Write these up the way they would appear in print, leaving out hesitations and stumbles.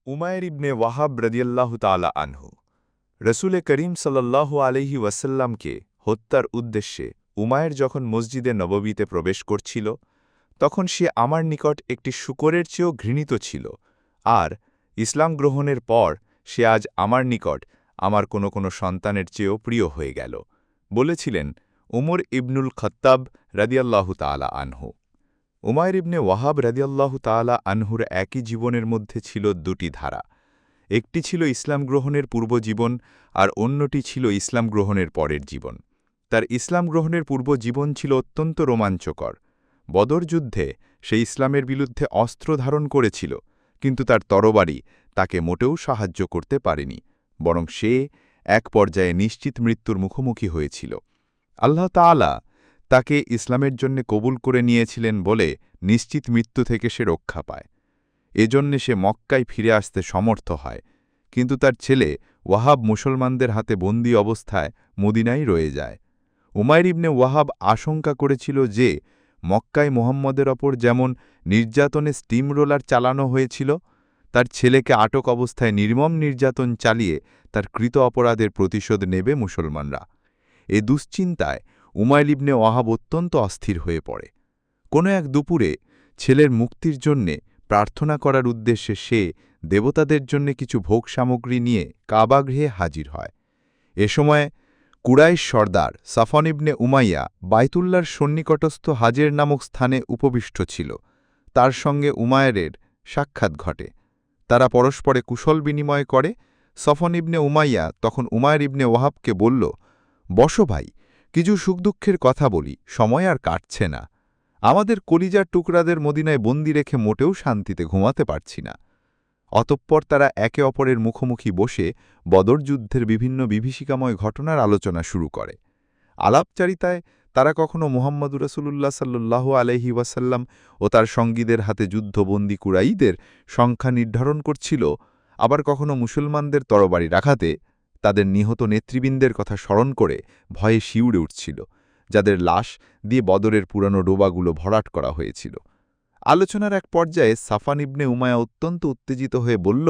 উমায়ের ইবনে ওয়াহাব রাদিয়াল্লাহু তাআলা আনহু রসুলে করিম সাল্লাল্লাহু আলাইহি ওয়াসাল্লামকে হত্যার উদ্দেশ্যে উমায়ের যখন মসজিদে নববীতে প্রবেশ করছিল তখন সে আমার নিকট একটি শূকরের চেয়েও ঘৃণিত ছিল আর ইসলাম গ্রহণের পর সে আজ আমার নিকট আমার কোনো সন্তানের চেয়েও প্রিয় হয়ে গেল বলেছিলেন উমর ইবনুল খত্তাব রাদিয়াল্লাহু তাআলা আনহু। উমায়ের ইবনে ওয়াহাব রাদিয়াল্লাহু তাআলা আনহুর একই জীবনের মধ্যে ছিল দুটি ধারা। একটি ছিল ইসলাম গ্রহণের পূর্ব জীবন আর অন্যটি ছিল ইসলাম গ্রহণের পরের জীবন। তার ইসলাম গ্রহণের পূর্ব জীবন ছিল অত্যন্ত রোমাঞ্চকর। বদর যুদ্ধে সে ইসলামের বিরুদ্ধে অস্ত্র ধারণ করেছিল, কিন্তু তার তরবারি তাকে মোটেও সাহায্য করতে পারেনি, বরং সে এক পর্যায়ে নিশ্চিত মৃত্যুর মুখোমুখি হয়েছিল। আল্লাহ তাআলা তাকে ইসলামের জন্য কবুল করে নিয়েছিলেন বলে নিশ্চিত মৃত্যু থেকে সে রক্ষা পায়। এজন্যে সে মক্কায় ফিরে আসতে সমর্থ হয়, কিন্তু তার ছেলে ওয়াহাব মুসলমানদের হাতে বন্দী অবস্থায় মদিনায় রয়ে যায়। উমাইর ইবনে ওয়াহাব আশঙ্কা করেছিল যে মক্কায় মুহাম্মদের ওপর যেমন নির্যাতনে স্টিম রোলার চালানো হয়েছিল, তার ছেলেকে আটক অবস্থায় নির্মম নির্যাতন চালিয়ে তার কৃত অপরাধের প্রতিশোধ নেবে মুসলমানরা। এ দুশ্চিন্তায় উমাইর ইবনে ওয়াহাব অত্যন্ত অস্থির হয়ে পড়ে। কোনো এক দুপুরে ছেলের মুক্তির জন্যে প্রার্থনা করার উদ্দেশ্যে সে দেবতাদের জন্য কিছু ভোগ সামগ্রী নিয়ে কাবাগৃহে হাজির হয়। এ সময় কুরাইশ সর্দার সাফন ইবনে উমাইয়া বাইতুল্লাহর সন্নিকটস্থ হাজের নামক স্থানে উপবিষ্ট ছিল। তার সঙ্গে উমায়েরের সাক্ষাৎ ঘটে। তারা পরস্পরে কুশল বিনিময় করে। সফন ইবনে উমাইয়া তখন উমায়ের ইবনে ওয়াহাবকে বলল, বসো ভাই, কিছু সুখ দুঃখের কথা বলি, সময় আর কাটছে না। আমাদের কলিজার টুকরাদের মদিনায় বন্দি রেখে মোটেও শান্তিতে ঘুমাতে পারছি না। অতঃপর তারা একে অপরের মুখোমুখি বসে বদর যুদ্ধের বিভিন্ন বিভীষিকাময় ঘটনার আলোচনা শুরু করে। আলাপচারিতায় তারা কখনও মুহাম্মদুর রাসূলুল্লাহ সাল্লাল্লাহু আলাইহি ওয়াসাল্লাম ও তার সঙ্গীদের হাতে যুদ্ধবন্দী কুরাইশদের সংখ্যা নির্ধারণ করছিল, আবার কখনও মুসলমানদের তরবারি রাখাতে তাদের নিহত নেতৃবৃন্দের কথা স্মরণ করে ভয়ে শিউরে উঠছিল, যাদের লাশ দিয়ে বদরের পুরানো ডোবাগুলো ভরাট করা হয়েছিল। আলোচনার এক পর্যায়ে সাফান ইবনে উমায়া অত্যন্ত উত্তেজিত হয়ে বলল,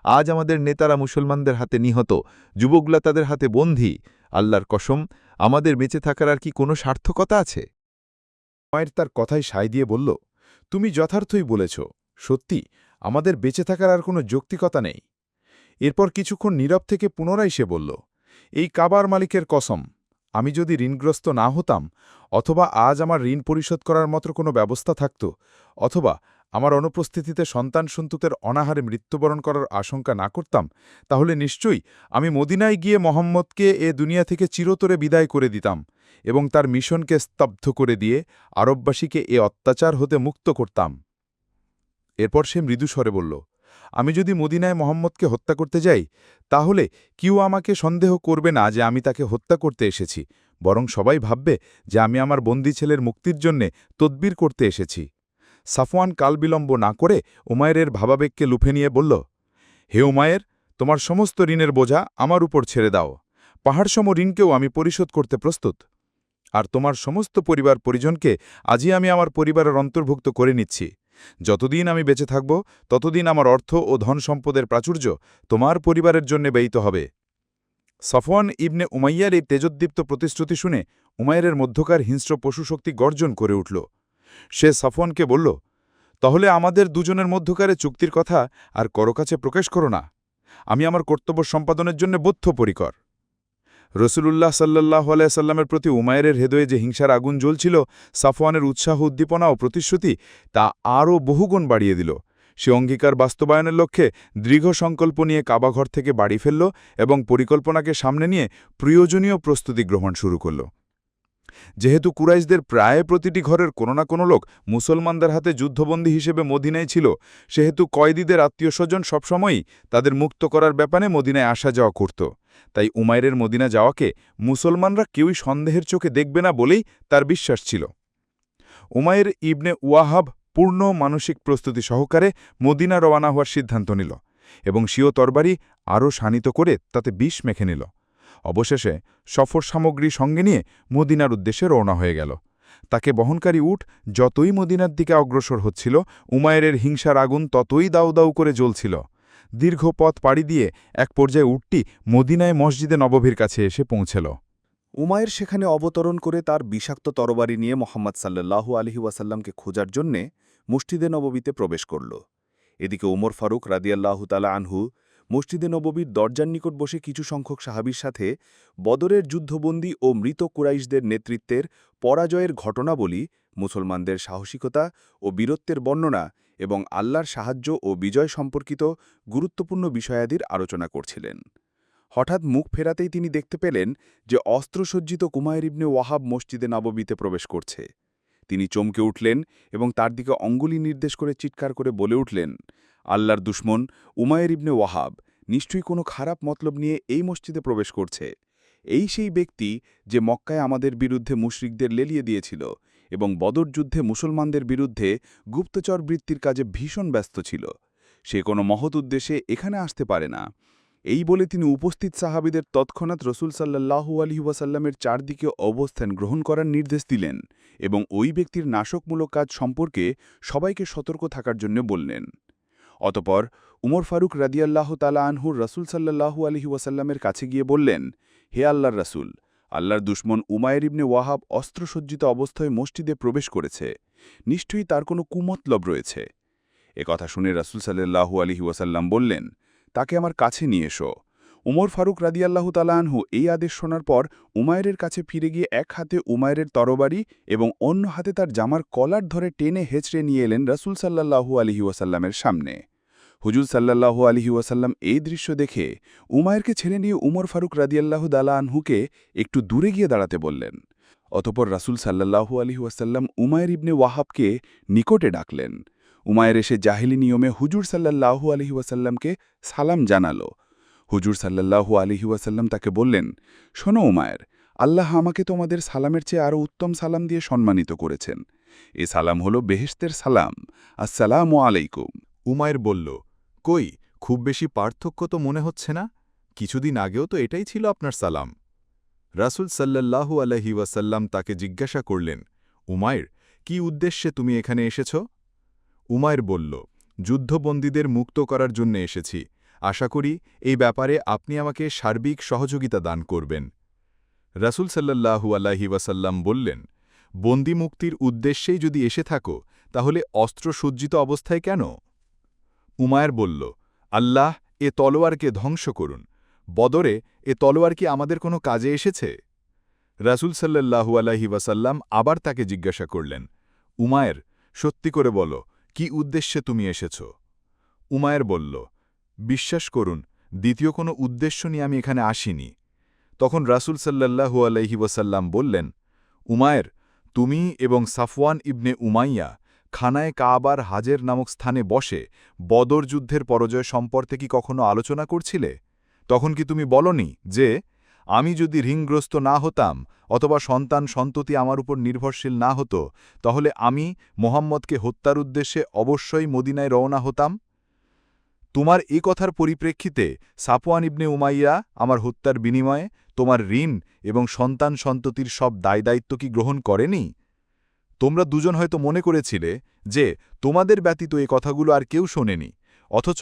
আজ আমাদের নেতারা মুসলমানদের হাতে নিহত, যুবকরা তাদের হাতে বন্দী। আল্লাহর কসম, আমাদের বেঁচে থাকার আর কি কোনো সার্থকতা আছে? উমাইর তার কথায় সায় দিয়ে বলল, তুমি যথার্থই বলেছ, সত্যি আমাদের বেঁচে থাকার আর কোনো যৌক্তিকতা নেই। এরপর কিছুক্ষণ নীরব থেকে পুনরায় সে বলল, এই কাবার মালিকের কসম, আমি যদি ঋণগ্রস্ত না হতাম, অথবা আজ আমার ঋণ পরিশোধ করার মতো কোনো ব্যবস্থা থাকত, অথবা আমার অনুপস্থিতিতে সন্তান সন্ততের অনাহারে মৃত্যুবরণ করার আশঙ্কা না করতাম, তাহলে নিশ্চয়ই আমি মদিনায় গিয়ে মোহাম্মদকে এ দুনিয়া থেকে চিরতরে বিদায় করে দিতাম এবং তার মিশনকে স্তব্ধ করে দিয়ে আরববাসীকে এ অত্যাচার হতে মুক্ত করতাম। এরপর সে মৃদুস্বরে বলল, আমি যদি মদিনায় মোহাম্মদকে হত্যা করতে যাই, তাহলে কেউ আমাকে সন্দেহ করবে না যে আমি তাকে হত্যা করতে এসেছি, বরং সবাই ভাববে যে আমি আমার বন্দী ছেলের মুক্তির জন্যে তদবির করতে এসেছি। সাফওয়ান কালবিলম্ব না করে উমায়েরের ভাবাবেগকে লুফে নিয়ে বলল, হে উমায়ের, তোমার সমস্ত ঋণের বোঝা আমার উপর ছেড়ে দাও। পাহাড়সম ঋণকেও আমি পরিশোধ করতে প্রস্তুত। আর তোমার সমস্ত পরিবার পরিজনকে আজই আমি আমার পরিবারের অন্তর্ভুক্ত করে নিচ্ছি। যতদিন আমি বেঁচে থাকব, ততদিন আমার অর্থ ও ধন সম্পদের প্রাচুর্য তোমার পরিবারের জন্য ব্যয়িত হবে। সফওয়ান ইবনে উমাইয়ার এই তেজোদ্দীপ্ত প্রতিশ্রুতি শুনে উমাইরের মধ্যকার হিংস্র পশুশক্তি গর্জন করে উঠল। সে সফওয়ানকে বলল, তাহলে আমাদের দুজনের মধ্যকারে চুক্তির কথা আর কাছে প্রকাশ করো না। আমি আমার কর্তব্য সম্পাদনের জন্য বদ্ধপরিকর। রসুলুল্লাহ সাল্লাল্লাহু আলাইহি সাল্লামের প্রতি উমায়েরের হৃদয়ে যে হিংসার আগুন জ্বলছিল, সাফওয়ানের উৎসাহ উদ্দীপনা ও প্রতিশ্রুতি তা আরও বহুগুণ বাড়িয়ে দিল। সে অঙ্গীকার বাস্তবায়নের লক্ষ্যে দৃঢ় সংকল্প নিয়ে কাবাঘর থেকে বাড়ি ফেলল এবং পরিকল্পনাকে সামনে নিয়ে প্রয়োজনীয় প্রস্তুতি গ্রহণ শুরু করল। যেহেতু কুরাইশদের প্রায় প্রতিটি ঘরের কোনো না কোনো লোক মুসলমানদের হাতে যুদ্ধবন্দী হিসেবে মদিনায় ছিল, সেহেতু কয়েদিদের আত্মীয়স্বজন সবসময়ই তাদের মুক্ত করার ব্যাপারে মদিনায় আসা যাওয়া করত। তাই উমাইরের মদিনা যাওয়াকে মুসলমানরা কেউই সন্দেহের চোখে দেখবে না বলেই তার বিশ্বাস ছিল। উমাইর ইবনে ওয়াহাব পূর্ণ মানসিক প্রস্তুতি সহকারে মদিনা রওয়ানা হওয়ার সিদ্ধান্ত নিল এবং স্বীয় তরবারি আরও শানিত করে তাতে বিষ মেখে নিল। অবশেষে সফর সামগ্রী সঙ্গে নিয়ে মদিনার উদ্দেশ্যে রওনা হয়ে গেল। তাকে বহনকারী উট যতই মদিনার দিকে অগ্রসর হচ্ছিল, উমায়েরের হিংসার আগুন ততই দাউ দাউ করে জ্বলছিল। দীর্ঘ পথ পাড়ি দিয়ে এক পর্যায়ে উটটি মদিনায় মসজিদে নববীর কাছে এসে পৌঁছল। উমায়ের সেখানে অবতরণ করে তার বিষাক্ত তরবারি নিয়ে মোহাম্মদ সাল্লাল্লাহু আলাইহি ওয়াসাল্লামকে খোঁজার জন্যে মসজিদে নববীতে প্রবেশ করল। এদিকে ওমর ফারুক রাদিয়াল্লাহু তাআলা আনহু মসজিদে নববীর দরজার নিকট বসে কিছু সংখ্যক সাহাবীর সাথে বদরের যুদ্ধবন্দী ও মৃত কুরাইশদের নেতৃত্বের পরাজয়ের ঘটনাবলী, মুসলমানদের সাহসিকতা ও বীরত্বের বর্ণনা এবং আল্লাহর সাহায্য ও বিজয় সম্পর্কিত গুরুত্বপূর্ণ বিষয়াদির আলোচনা করছিলেন। হঠাৎ মুখ ফেরাতেই তিনি দেখতে পেলেন যে অস্ত্রসজ্জিত কুমায়ের ইবনে ওয়াহাব মসজিদে নববীতে প্রবেশ করছে। তিনি চমকে উঠলেন এবং তার দিকে অঙ্গুলি নির্দেশ করে চিৎকার করে বলে উঠলেন, আল্লাহর দুশমন উমায়ের ইবনে ওয়াহাব নিশ্চয়ই কোনো খারাপ মতলব নিয়ে এই মসজিদে প্রবেশ করছে। এই সেই ব্যক্তি যে মক্কায় আমাদের বিরুদ্ধে মুশরিকদের লেলিয়ে দিয়েছিল এবং বদর যুদ্ধে মুসলমানদের বিরুদ্ধে গুপ্তচর বৃত্তির কাজে ভীষণ ব্যস্ত ছিল। সে কোনো মহৎ উদ্দেশ্যে এখানে আসতে পারে না। এই বলে তিনি উপস্থিত সাহাবীদের তৎক্ষণাৎ রসুল সাল্লাল্লাহু আলাইহি ওয়াসাল্লামের চারদিকে অবস্থান গ্রহণ করার নির্দেশ দিলেন এবং ওই ব্যক্তির নাশকমূলক কাজ সম্পর্কে সবাইকে সতর্ক থাকার জন্য বললেন। অতপর উমর ফারুক রাদিয়াল্লাহু তাআলা আনহুর রসুল সাল্লাল্লাহু আলাইহি ওয়াসাল্লামের কাছে গিয়ে বললেন, হে আল্লাহর রাসূল, আল্লাহর দুশমন উমায়ের ইবনে ওয়াহাব অস্ত্রসজ্জিত অবস্থায় মসজিদে প্রবেশ করেছে। নিশ্চয়ই তার কোনো কুমতলব রয়েছে। কথা শুনে রাসূল সাল্লাল্লাহু আলাইহি ওয়াসাল্লাম বললেন, তাকে আমার কাছে নিয়ে এসো। উমর ফারুক রাদিয়াল্লাহু তাআলা আনহু এই আদেশ শোনার পর উমায়েরের কাছে ফিরে গিয়ে এক হাতে উমায়েরের তরবারি এবং অন্য হাতে তার জামার কলার ধরে টেনে হেঁচড়ে নিয়ে এলেন রাসূল সাল্লাল্লাহু আলাইহি ওয়াসাল্লামের সামনে। হুজুর সাল্লাল্লাহু আলাইহি ওয়াসাল্লাম এই দৃশ্য দেখে উমায়েরকে ছেড়ে নিয়ে উমর ফারুক রাদিয়াল্লাহু তাআলা আনহুকে একটু দূরে গিয়ে দাঁড়াতে বললেন। অতপর রাসূল সাল্লাল্লাহু আলাইহি ওয়াসাল্লাম উমায়ের ইবনে ওয়াহাবকে নিকটে ডাকলেন। উমায়ের এসে জাহিলি নিয়মে হুজুর সাল্লাল্লাহু আলাইহি ওয়াসাল্লামকে সালাম জানালো। হুজুর সাল্লাল্লাহু আলাইহি ওয়াসাল্লাম তাকে বললেন, শোনো উমায়ের, আল্লাহ আমাকে তোমাদের সালামের চেয়ে আরও উত্তম সালাম দিয়ে সম্মানিত করেছেন। এ সালাম হল বেহেশতের সালাম, আসসালামু আলাইকুম। উমায়ের বলল, কই, খুব বেশি পার্থক্য তো মনে হচ্ছে না, কিছুদিন আগেও তো এটাই ছিল আপনার সালাম। রাসূল সাল্লাল্লাহু আলাইহি ওয়াসাল্লাম তাকে জিজ্ঞাসা করলেন, উমায়ের, কি উদ্দেশ্যে তুমি এখানে এসেছ? উমায়ের বলল, যুদ্ধবন্দীদের মুক্ত করার জন্য এসেছি। আশা করি এই ব্যাপারে আপনি আমাকে সার্বিক সহযোগিতা দান করবেন। রাসূল সাল্লাল্লাহু আলাইহি ওয়াসাল্লাম বললেন, বন্দী মুক্তির উদ্দেশ্যেই যদি এসে থাকো তাহলে অস্ত্রসজ্জিত অবস্থায় কেন? উমায়ের বলল, আল্লাহ এ তলোয়ারকে ধ্বংস করুন। বদরে এ তলোয়ার কি আমাদের কোনো কাজে এসেছে? রাসূল সাল্লাল্লাহু আলাইহি ওয়াসাল্লাম আবার তাকে জিজ্ঞাসা করলেন, উমায়ের, সত্যি করে বলো, কি উদ্দেশ্যে তুমি এসেছ? উমায়ের বলল, বিশ্বাস করুন, দ্বিতীয় কোনো উদ্দেশ্য নিয়ে আমি এখানে আসিনি। তখন রাসূল সাল্লাল্লাহু আলাইহি ওয়াসাল্লাম বললেন, উমায়ের, তুমি এবং সাফওয়ান ইবনে উমাইয়া খানায় কাবার হাজের নামক স্থানে বসে বদর যুদ্ধের পরাজয় সম্পর্কে কি কখনো আলোচনা করছিলে? তখন কি তুমি বলনি যে, আমি যদি ঋণগ্রস্ত না হতাম অথবা সন্তান সন্ততি আমার উপর নির্ভরশীল না হতো, তাহলে আমি মোহাম্মদকে হত্যার উদ্দেশ্যে অবশ্যই মদিনায় রওনা হতাম? তোমার এ কথার পরিপ্রেক্ষিতে সাফওয়ান ইবনে উমাইয়া আমার হত্যার বিনিময়ে তোমার ঋণ এবং সন্তান সন্ততির সব দায়দায়িত্ব কি গ্রহণ করেনি? তোমরা দুজন হয়তো মনে করেছিলে যে তোমাদের ব্যতীত এ কথাগুলো আর কেউ শোনেনি, অথচ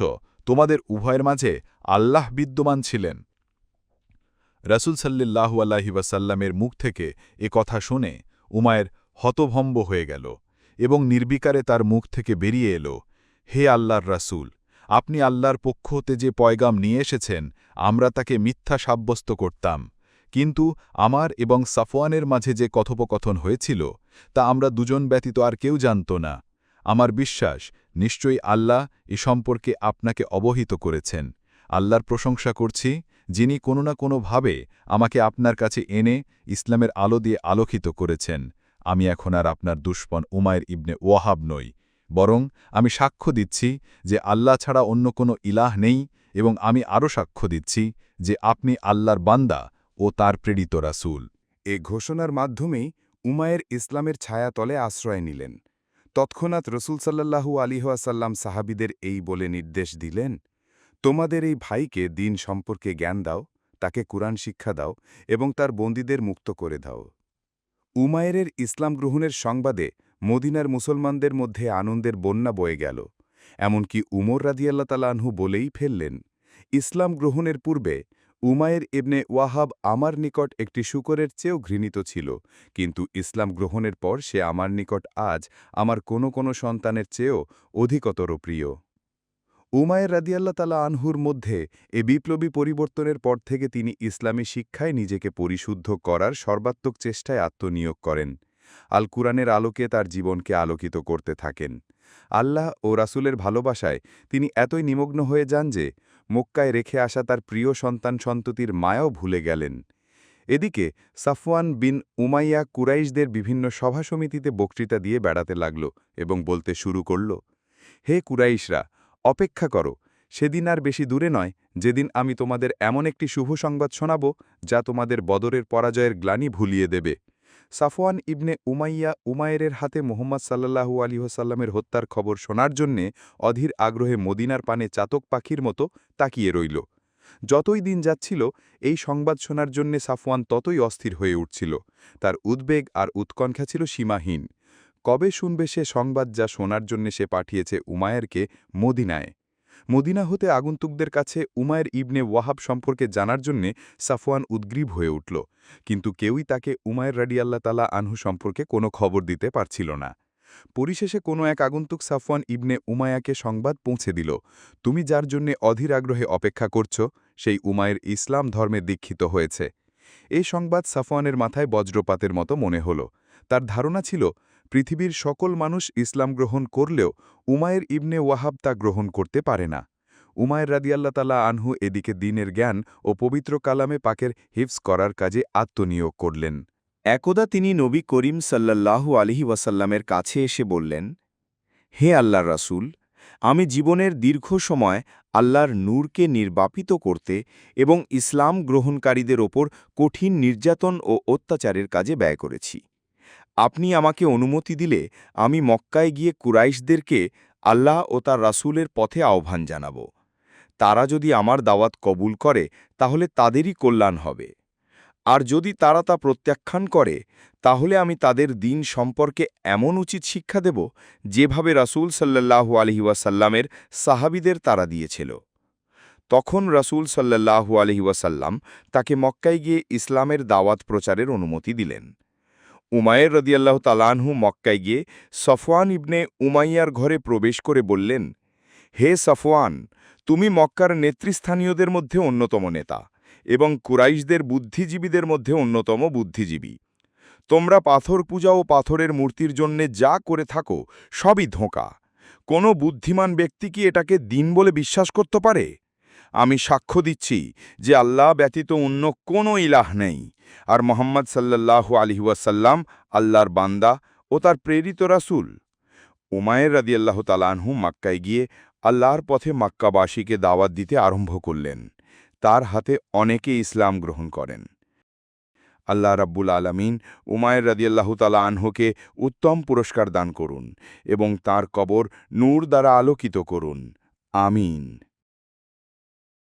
তোমাদের উভয়ের মাঝে আল্লাহ বিদ্যমান ছিলেন। রাসূল সাল্লাল্লাহু আলাইহি ওয়াসাল্লামের মুখ থেকে এ কথা শুনে উমায়ের হতভম্ব হয়ে গেল এবং নির্বিকারে তার মুখ থেকে বেরিয়ে এলো, হে আল্লাহর রাসূল, আপনি আল্লাহর পক্ষ হতে যে পয়গাম নিয়ে এসেছেন আমরা তাকে মিথ্যা সাব্যস্ত করতাম, কিন্তু আমার এবং সাফওয়ানের মাঝে যে কথোপকথন হয়েছিল তা আমরা দুজন ব্যতীত আর কেউ জানত না। আমার বিশ্বাস নিশ্চয়ই আল্লাহ এ সম্পর্কে আপনাকে অবহিত করেছেন। আল্লাহর প্রশংসা করছি, যিনি কোনো না কোনোভাবে আমাকে আপনার কাছে এনে ইসলামের আলো দিয়ে আলোকিত করেছেন। আমি এখন আর আপনার দুশমন উমায়ের ইবনে ওয়াহাব নই, বরং আমি সাক্ষ্য দিচ্ছি যে আল্লাহ ছাড়া অন্য কোনো ইলাহ নেই, এবং আমি আরও সাক্ষ্য দিচ্ছি যে আপনি আল্লাহর বান্দা ও তার প্রেরিত রাসূল। এ ঘোষণার মাধ্যমেই উমায়ের ইসলামের ছায়াতলে আশ্রয় নিলেন। তৎক্ষণাৎ রসুল সাল্লাল্লাহু আলাইহি ওয়াসাল্লাম সাহাবীদের এই বলে নির্দেশ দিলেন, তোমাদের এই ভাইকে দিন সম্পর্কে জ্ঞান দাও, তাকে কুরআন শিক্ষা দাও এবং তার বন্দীদের মুক্ত করে দাও। উমায়েরের ইসলাম গ্রহণের সংবাদে মদিনার মুসলমানদের মধ্যে আনন্দের বন্যা বয়ে গেল। এমনকি উমর রাদিয়াল্লাহু তাআলা আনহু বলেই ফেললেন, ইসলাম গ্রহণের পূর্বে উমায়ের ইবনে ওয়াহাব আমার নিকট একটি শূকরের চেয়েও ঘৃণিত ছিল, কিন্তু ইসলাম গ্রহণের পর সে আমার নিকট আজ আমার কোনো সন্তানের চেয়েও অধিকতর প্রিয়। উমায়ের রাদিয়াল্লাহু তাআলা আনহুর মধ্যে এ বিপ্লবী পরিবর্তনের পর থেকে তিনি ইসলামী শিক্ষায় নিজেকে পরিশুদ্ধ করার সর্বাত্মক চেষ্টায় আত্মনিয়োগ করেন। আল কুরআনের আলোকে তার জীবনকে আলোকিত করতে থাকেন। আল্লাহ ও রাসূলের ভালোবাসায় তিনি এতই নিমগ্ন হয়ে যান যে মক্কায় রেখে আসা তার প্রিয় সন্তান-সন্ততির মায়াও ভুলে গেলেন। এদিকে সাফওয়ান বিন উমাইয়া কুরাইশদের বিভিন্ন সভা-সমিতিতে বক্তৃতা দিয়ে বেড়াতে লাগল এবং বলতে শুরু করল, হে কুরাইশরা, অপেক্ষা করো, সেদিন আর বেশি দূরে নয় যেদিন আমি তোমাদের এমন একটি শুভ সংবাদ শোনাব যা তোমাদের বদরের পরাজয়ের গ্লানি ভুলিয়ে দেবে। সাফওয়ান ইবনে উমাইয়া উমায়েরের হাতে মুহাম্মদ সাল্লাল্লাহু আলাইহি ওয়াসাল্লামের হত্যার খবর শোনার জন্যে অধীর আগ্রহে মদিনার পানে চাতক পাখির মতো তাকিয়ে রইল। যতই দিন যাচ্ছিল এই সংবাদ শোনার জন্যে সাফওয়ান ততই অস্থির হয়ে উঠছিল। তার উদ্বেগ আর উৎকণ্ঠা ছিল সীমাহীন। কবে শুনবে সে সংবাদ যা শোনার জন্যে সে পাঠিয়েছে উমায়েরকে মদিনায়? মদিনা হতে আগন্তুকদের কাছে উমায়ের ইবনে ওয়াহাব সম্পর্কে জানার জন্যে সাফওয়ান উদ্গ্রীব হয়ে উঠল, কিন্তু কেউই তাকে উমায়ের রাদিয়াল্লাহু তাআলা আনহু সম্পর্কে কোনো খবর দিতে পারছিল না। পরিশেষে কোনো এক আগন্তুক সাফওয়ান ইবনে উমায়াকে সংবাদ পৌঁছে দিল, তুমি যার জন্যে অধীর আগ্রহে অপেক্ষা করছ সেই উমায়ের ইসলাম ধর্মে দীক্ষিত হয়েছে। এই সংবাদ সাফওয়ানের মাথায় বজ্রপাতের মতো মনে হল। তার ধারণা ছিল পৃথিবীর সকল মানুষ ইসলাম গ্রহণ করলেও উমায়ের ইবনে ওয়াহাব তা গ্রহণ করতে পারে না। উমায়ের রাদিয়াল্লাহু তাআলা আনহু এদিকে দ্বীনের জ্ঞান ও পবিত্র কালামে পাকের হিফজ করার কাজে আত্মনিয়োগ করলেন। একদা তিনি নবী করিম সাল্লাল্লাহু আলাইহি ওয়াসাল্লামের কাছে এসে বললেন, হে আল্লাহর রাসূল, আমি জীবনের দীর্ঘ সময় আল্লাহর নূরকে নির্বাপিত করতে এবং ইসলাম গ্রহণকারীদের ওপর কঠিন নির্যাতন ও অত্যাচারের কাজে ব্যয় করেছি। আপনি আমাকে অনুমতি দিলে আমি মক্কায় গিয়ে কুরাইশদেরকে আল্লাহ ও তার রাসূলের পথে আহ্বান জানাব। তারা যদি আমার দাওয়াত কবুল করে তাহলে তাদেরই কল্যাণ হবে, আর যদি তারা তা প্রত্যাখ্যান করে তাহলে আমি তাদের দ্বীন সম্পর্কে এমন উচিত শিক্ষা দেব যেভাবে রাসূল সাল্লাল্লাহু আলাইহি ওয়াসাল্লামের সাহাবীদের তারা দিয়েছিল। তখন রাসূল সাল্লাল্লাহু আলাইহি ওয়াসাল্লাম তাকে মক্কায় গিয়ে ইসলামের দাওয়াত প্রচারের অনুমতি দিলেন। উমায়ের রাদিয়াল্লাহু তাআলা আনহু মক্কায় গিয়ে সফওয়ান ইবনে উমাইয়ার ঘরে প্রবেশ করে বললেন, হে সফওয়ান, তুমি মক্কার নেতৃস্থানীয়দের মধ্যে অন্যতম নেতা এবং কুরাইশদের বুদ্ধিজীবীদের মধ্যে অন্যতম বুদ্ধিজীবী। তোমরা পাথর পূজা ও পাথরের মূর্তির জন্যে যা করে থাকো সবই ধোঁকা। কোনো বুদ্ধিমান ব্যক্তি কি এটাকে দ্বীন বলে বিশ্বাস করতে পারে? আমি সাক্ষ্য দিচ্ছি যে আল্লাহ ব্যতীত অন্য কোনো ইলাহ নেই, আর মুহাম্মদ সাল্লাল্লাহু আলাইহি ওয়াসাল্লাম আল্লাহর বান্দা ও তার প্রেরিত রাসূল। উমায়ের রাদিয়াল্লাহু তাআলা আনহু মক্কায় গিয়ে আল্লাহর পথে মক্কাবাসীকে দাওয়াত দিতে আরম্ভ করলেন। তার হাতে অনেকে ইসলাম গ্রহণ করেন। আল্লাহ রাব্বুল আলামিন উমায়ের রাদিয়াল্লাহু তাআলা আনহুকে উত্তম পুরস্কার দান করুন এবং তার কবর নূর দ্বারা আলোকিত করুন। আমিন।